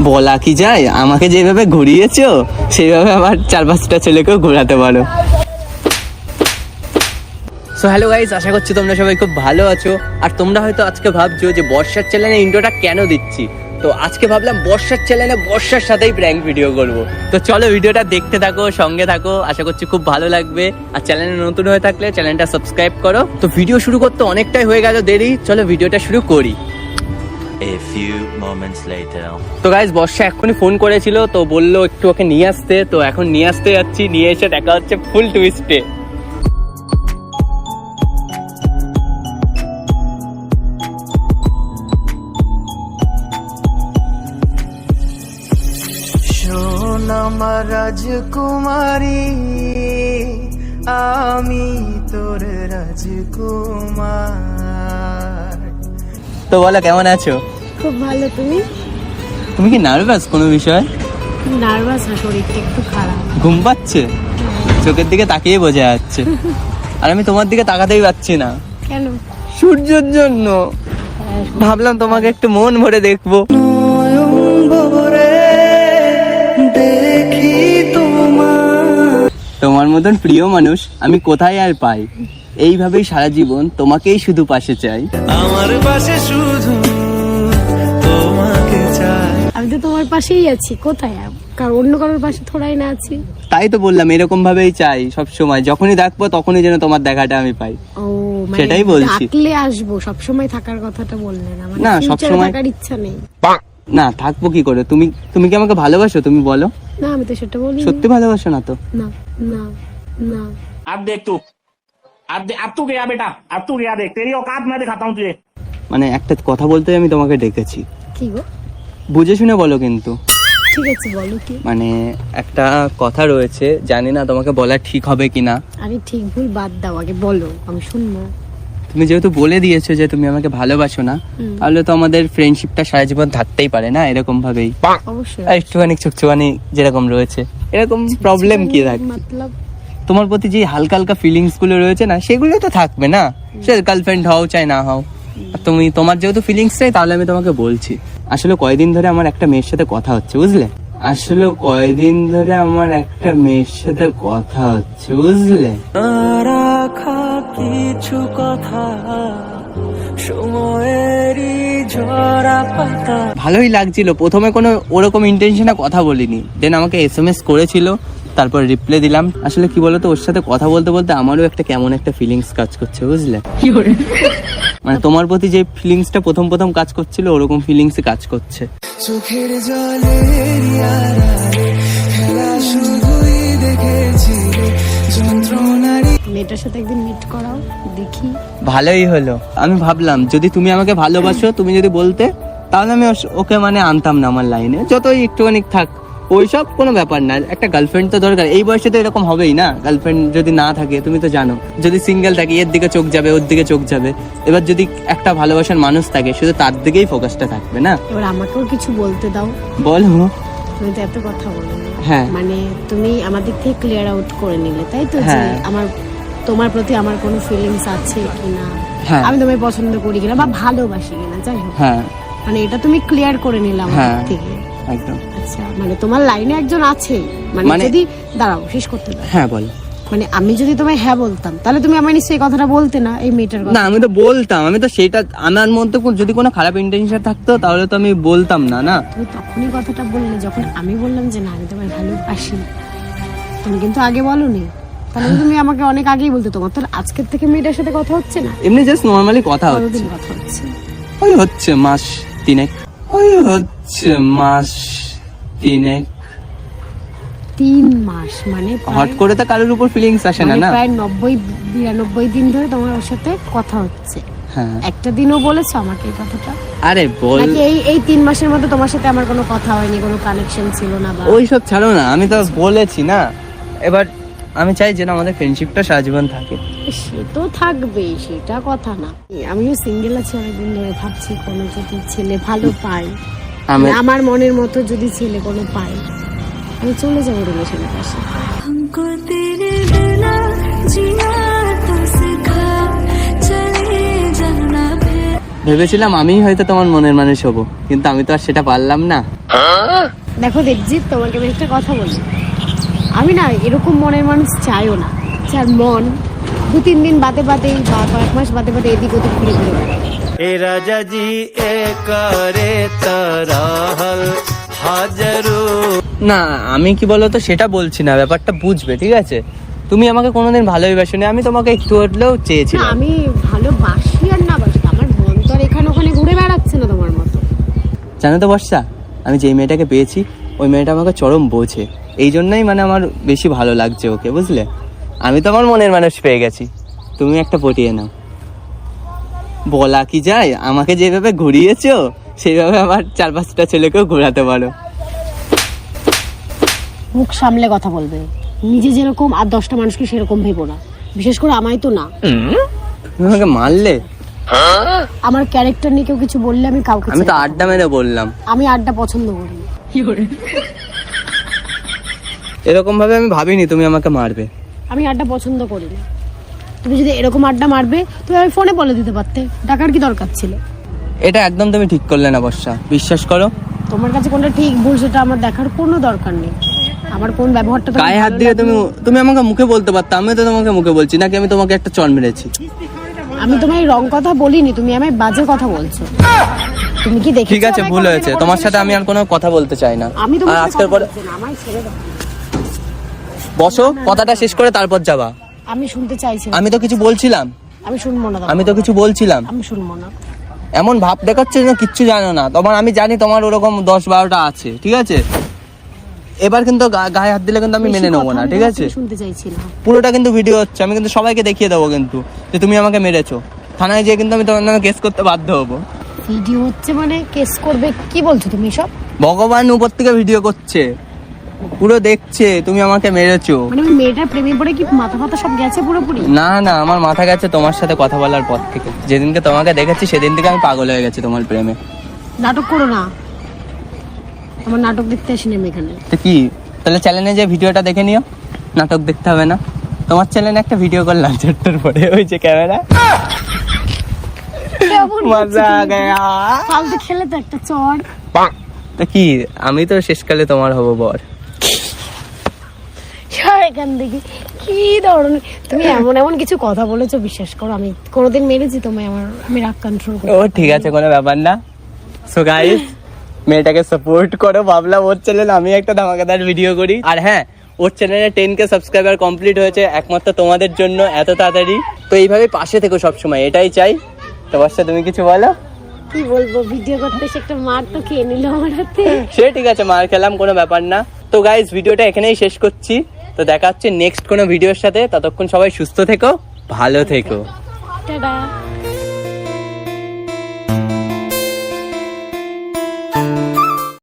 বলা কি যায়, আমাকে যেভাবে ঘুরিয়েছো সেইভাবে আবার 4-5টা ছেলেকেও ঘোরাতে পারো। সো হ্যালো গাইস, আশা করছি তোমরা সবাই খুব ভালো আছো। আর তোমরা হয়তো আজকে ভাবছো যে বর্ষার চ্যানেলে ইন্ট্রোটা কেন দিচ্ছি। তো আজকে ভাবলাম বর্ষার চ্যানেলে বর্ষার সাথেই প্র্যাঙ্ক ভিডিও করব। তো চলো ভিডিওটা দেখতে থাকো, সঙ্গে থাকো, আশা করছি খুব ভালো লাগবে। আর চ্যানেলে নতুন হয়ে থাকলে চ্যানেলটা সাবস্ক্রাইব করো। তো ভিডিও শুরু করতে অনেকটাই হয়ে গেল দেরি, চলো ভিডিওটা শুরু করি। A few moments later. তো গাইস, বর্ষা এক্ষুনি ফোন করেছিল, তো বললো একটু ওকে নিয়ে আসতে। তো এখন নিয়ে আসতে যাচ্ছি, নিয়ে এসে দেখা হচ্ছে ফুল টুইস্টে। শোন আমার রাজকুমারী, আমি তোর রাজকুমার। তো বলো কেমন আছো? খুব ভালো। তুমি? তুমি কি নার্ভাস কোনো বিষয়? নার্ভাস না, শরীরটা একটু খারাপ। ঘুম পাচ্ছে? চোখের দিকে তাকিয়ে বোঝা যাচ্ছে। আর আমি তোমার দিকে তাকাতেই পাচ্ছি না। কেন? সূর্যের জন্য। ভাবলাম তোমাকে একটু মন ভরে দেখবো। দেখি তোমার মতন প্রিয় মানুষ আমি কোথায় আর পাই। এইভাবেই সারা জীবন তোমাকেই শুধু পাশে চাই। আমার পাশে শুধু তোমাকে চাই। আমি তো তোমার পাশেই আছি, কোথায় অন্য কারোর পাশে থোড়াই না আছি। তাই তো বললাম, এরকম ভাবেই চাই সব সময়। যখনই ডাকবো তখনই যেন তোমার দেখাটা আমি পাই। ও মানে সেটাই বলছি। ডাকলে আসবো, সব সময় থাকার কথাটা বললে না। মানে না, future সবসময়- থাকার ইচ্ছা নেই। না, থাকবো কি করে? তুমি কি আমাকে ভালোবাসো? তুমি বলো। না, আমি তো সেটা বলি। সত্যি ভালোবাসো না তো? না না না। अब देख तू, अब तू गया बेटा, अब तू गया। देख तेरी औकात मैं दिखाता हूँ तुझे। মানে একটা কথা বলতে আমি তোমাকে ডেকেছি। কি গো? বুঝে শুনে বলো কিন্তু। ঠিক আছে, বলো কি। মানে একটা কথা রয়েছে, জানি না তোমাকে বলা ঠিক হবে কিনা। আরে ঠিক ভুল বাদ দাও, আগে বলো, আমি শুনবো। তুমি যেহেতু বলে দিয়েছো যে তুমি আমাকে ভালোবাসো না, তাহলে তো আমাদের ফ্রেন্ডশিপটা সারা জীবন থাকতেই পারে না এরকম ভাবেই। অবশ্যই। আর একটুখানি চুকচুকানি যেরকম রয়েছে, এরকম প্রবলেম কি থাকে? মতলব তোমার প্রতি যে হালকা হালকা ফিলিংস গুলো রয়েছে না, সেগুলো তো থাকবে না। সে গার্লফ্রেন্ড হও চাই না হও, আর তোমার যেহেতু ফিলিংস চাই, তাহলে আমি তোমাকে বলছি। আসলে কয়দিন ধরে আমার একটা মেয়ের সাথে কথা হচ্ছে, বুঝলে? রাখা কিছু কথা সময়েরই ঝরা পাতা। ভালোই লাগছিল। প্রথমে কোনো ওরকম ইন্টেনশনে কথা বলিনি, দেন আমাকে SMS করেছিল, তারপর রিপ্লাই দিলাম। আসলে কি বলতো, ওর সাথে কথা বলতে বলতে আমারও একটা কেমন একটা ফিলিংস কাজ করছে, বুঝলে? মানে তোমার প্রতি যে ফিলিংসটা প্রথম কাজ করছিল, ওরকম ফিলিংসই কাজ করছে। চোখের জলের আড়ালে খেলা শুধুই দেখেছি যন্ত্রণারি। মেয়েটার সাথে একদিন মিট করাও, দেখি। ভালোই হলো। আমি ভাবলাম যদি তুমি আমাকে ভালোবাসো, তুমি যদি বলতে, তাহলে আমি ওকে মানে আনতাম না আমার লাইনে। যতই একটুখানি থাক, ওইসব কোনো ব্যাপার না। একটা গার্লফ্রেন্ড তো দরকার। এই বয়সে তো এরকম হবেই না। গার্লফ্রেন্ড যদি না থাকে, তুমি তো জানো, যদি সিঙ্গেল থাকে এর দিকে চোখ যাবে, ওর দিকে চোখ যাবে। এবার যদি একটা ভালোবাসার মানুষ থাকে, শুধু তার দিকেই ফোকাসটা থাকবে না। এবার আমাকেও কিছু বলতে দাও। বলো। তুমি তো এত কথা বলো না। হ্যাঁ। মানে তুমি আমার দিক থেকে ক্লিয়ার আউট করে নিলে, তাই তো? যে হ্যাঁ। তোমার প্রতি আমার কোনো ফিলিংস আছে কিনা, হ্যাঁ। আমি তোমায় পছন্দ করি কিনা বা ভালোবাসি কিনা, যাই হোক, হ্যাঁ, মানে এটা তুমি ক্লিয়ার করে নিলে আমার হ্যাঁ। দিক থেকে। একদম। আচ্ছা, মানে তোমার লাইনে একজন আছে, মানে যদি দাঁড়াও শেষ করতে দাও। হ্যাঁ, বলো। মানে আমি যদি তোমায় হ্যাঁ বলতাম, তাহলে তুমি আমার নিশ্চয়ই এই কথাটা বলতে না, এই মেয়েটার কথা। না, আমি তো বলতাম। আমি তো সেটা, আমার মধ্যে যদি কোনো খারাপ ইন্টেনশন থাকতো, তাহলে তো আমি বলতাম না। না, তুমি তখনই কথাটা বললে যখন আমি বললাম যে না, আমি তোমায় ভালোবাসি। তুমি কিন্তু আগে বলোনি। তাহলে তুমি আমাকে অনেক আগেই বলতে। তোমার তো আজকের থেকে মেয়েটার সাথে কথা হচ্ছে না, এমনি জাস্ট নর্মালি কথা হচ্ছে। কতদিন কথা হচ্ছে? ওই হচ্ছে মাস তিনেক। 3 মাস? মানে হট করে তো কারোর উপর ফিলিংস আসে না। না, প্রায় 90-92 দিন ধরে তোমার ওর সাথে কথা হচ্ছে। হ্যাঁ। একটা দিনও বলেছো আমাকে এই কথাটা? আরে বল। নাকি এই 3 মাসের মধ্যে তোমার সাথে আমার কোনো কথা হয়নি, কোনো কানেকশন ছিল না? বা ওইসব ছাড়ো না, আমি তো বলেছি না। এবার আমি চাই যেন আমাদের ফ্রেন্ডশিপটা সারা জীবন থাকে। সে তো থাকবেই, সেটা কথা না। আমিও সিঙ্গেল আছি অনেকদিন ধরে, ভাবছি কোনো যদি ছেলে ভালো পাই, আমার মনের মতো যদি ছেলে কোনো পাই, আমি চলে যাবো রিলেশনের পাশে। ভেবেছিলাম আমিই হয়তো তোমার মনের মানুষ হবো, কিন্তু আমি তো আর সেটা পারলাম না। দেখো দেবজিৎ, তোমাকে আমি একটা কথা বলি, আমি না এরকম মনের মানুষ চাইও না, যার মন 2-3 দিন বাদে বাদে বা কয়েক মাস বাদে বাদে এদিক ওদিক ঘুরে ঘুরে বেড়ায়। ए राजा जी ए करे तराहल हाजरू। না আমি কি বলতো সেটা বলছি না, ব্যাপারটা বুঝবে, ঠিক আছে? তুমি আমাকে কোনোদিন ভালোবাসোনি, আমি তোমাকে একটু হলেও না, চেয়েছিলাম। আমি ভালোবাসি আর না বাসি, আমার মন তো আর এখানে ওখানে ঘুরে বেড়াচ্ছে না তোমার মতো। জানো তো বর্ষা, আমি যেই মেয়েটাকে পেয়েছি ওই মেয়েটা আমাকে চরম বোঝে, এই জন্যই মানে আমার বেশি ভালো লাগছে ওকে, বুঝলে? আমি তো আমার মনের মানুষ পেয়ে গেছি, তুমি একটা পটিয়ে নাও। বলা কি যায়, আমাকে যেভাবে ঘুরিয়েছো সেইভাবে আবার 4-5টা ছেলেকেও ঘোরাতে পারো। মুখ সামলে কথা বলবে, নিজে যেরকম আর 10টা মানুষকে সেরকম ভেবো না, বিশেষ করে আমায় তো না। তুমি আমাকে মারলে? আমার ক্যারেক্টার নিয়ে কেউ কিছু বললে আমি কাউকে আমি তো ছেড়ে আড্ডা মেরে বললাম। দেব। আমি আড্ডা পছন্দ করি না। এরকম ভাবে আমি ভাবিনি তুমি আমাকে মারবে। আমি আড্ডা পছন্দ করি না। তুমি যদি এরকম আড্ডা মারবে তুমি আমি ফোনে বলে দিতে পারতে, ডাকার কি দরকার ছিল? এটা একদম তুমি ঠিক করলে না বর্ষা, বিশ্বাস করো। তোমার কাছে কোনটা ঠিক ভুল সেটা আমার দেখার কোনো দরকার নেই। আমার কোন ব্যবহারটা তোমার গায়ে হাত ভালো দিয়ে লাগলো? তুমি আমাকে মুখে বলতে পারতে, আমি তো তোমাকে মুখে বলছি নাকি আমি তোমাকে একটা চড় মেরেছি? আমি তোমায় রং কথা বলিনি, তুমি আমায় বাজে কথা বলছো। তুমি কি দেখেছো? ঠিক আছে, আমায় ভুল কোনোদিন হয়েছে, কোনো তোমার সাথে ছেলের আমি আর কোনো কথা বলতে চাই না। আমি তোমার আর সাথে আজকের কথা পরে বলছি না, আমায় ছেড়ে দাও। বসো, কথাটা শেষ করে তারপর যাবা। আমি শুনতে চাইছি না। আমি তো কিছু বলছিলাম, আমি শুনবো না। আমি তো কিছু বলছিলাম। আমি শুনবো না। এমন ভাব দেখাচ্ছে যেন কিচ্ছু জানো না। তোমার আমি জানি তোমার ওরকম 10-12টা আছে, ঠিক আছে? এবার কিন্তু গায়ে হাত দিলে কিন্তু আমি মেনে নেবো না, ঠিক আছে? শুনতে চাইছি না। পুরোটা কিন্তু ভিডিও হচ্ছে, আমি কিন্তু সবাইকে দেখিয়ে দেবো কিন্তু যে তুমি আমাকে মেরেছো। থানায় যেয়ে কিন্তু আমি তোমার নামে কেস করতে বাধ্য হবো। ভিডিও হচ্ছে মানে কেস করবে? কি বলছো তুমি সব? ভগবান উপর থেকে ভিডিও করছে, পুরো দেখছে তুমি আমাকে মেরেছো। মানে ওই মেয়েটার প্রেমে পড়ে কি মাথা ফাতা সব গেছে পুরোপুরি? না না, আমার মাথা গেছে তোমার সাথে কথা বলার পর থেকে। যেদিনকে তোমাকে দেখেছি সেদিন থেকে আমি পাগল হয়ে গেছি তোমার প্রেমে। নাটক করো না, আমার নাটক দেখতে আসিনি আমি এখানে। তো কি, তাহলে চ্যানেলে যে ভিডিওটা দেখে নিও, নাটক দেখতে হবে না। তোমার চ্যানেলে একটা ভিডিও করলাম 4টার পরে, ওই যে ক্যামেরা। মজা আ গয়া। ফালতু খেলে তো একটা চড়। তা কি, আমি তো শেষকালে তোমার হব বর। এখান থেকে কি ধরনের তুমি এমন এমন কিছু কথা বলেছো, বিশ্বাস করো আমি কোনোদিন মেরেছি তোমায়? আমি রাগ কন্ট্রোল করি। ও ঠিক আছে, কোনো ব্যাপার না। সো গাইস, মেয়েটাকে সাপোর্ট করো। ভাবলাম ওর চ্যানেলে আমি একটা ধামাকাদার ভিডিও করি। আর হ্যাঁ, ওর চ্যানেলে 10K সাবস্ক্রাইবার কমপ্লিট হয়েছে একমাত্র তোমাদের জন্য, এত তাড়াতাড়ি। তো এইভাবে পাশে থেকো সবসময়, এটাই চাই। তোমার সাথে তুমি কিছু বলো। কি বলবো, ভিডিও করতে এসে একটা মার তো খেয়ে নিল আমার হাতে। সে ঠিক আছে, মার খেলাম, কোনো ব্যাপার না। তো গাইস, ভিডিওটা এখানেই শেষ করছি। তো দেখা হচ্ছে নেক্সট কোনো ভিডিওর সাথে। ততক্ষণ সবাই সুস্থ থেকো, ভালো থেকো। টাটা।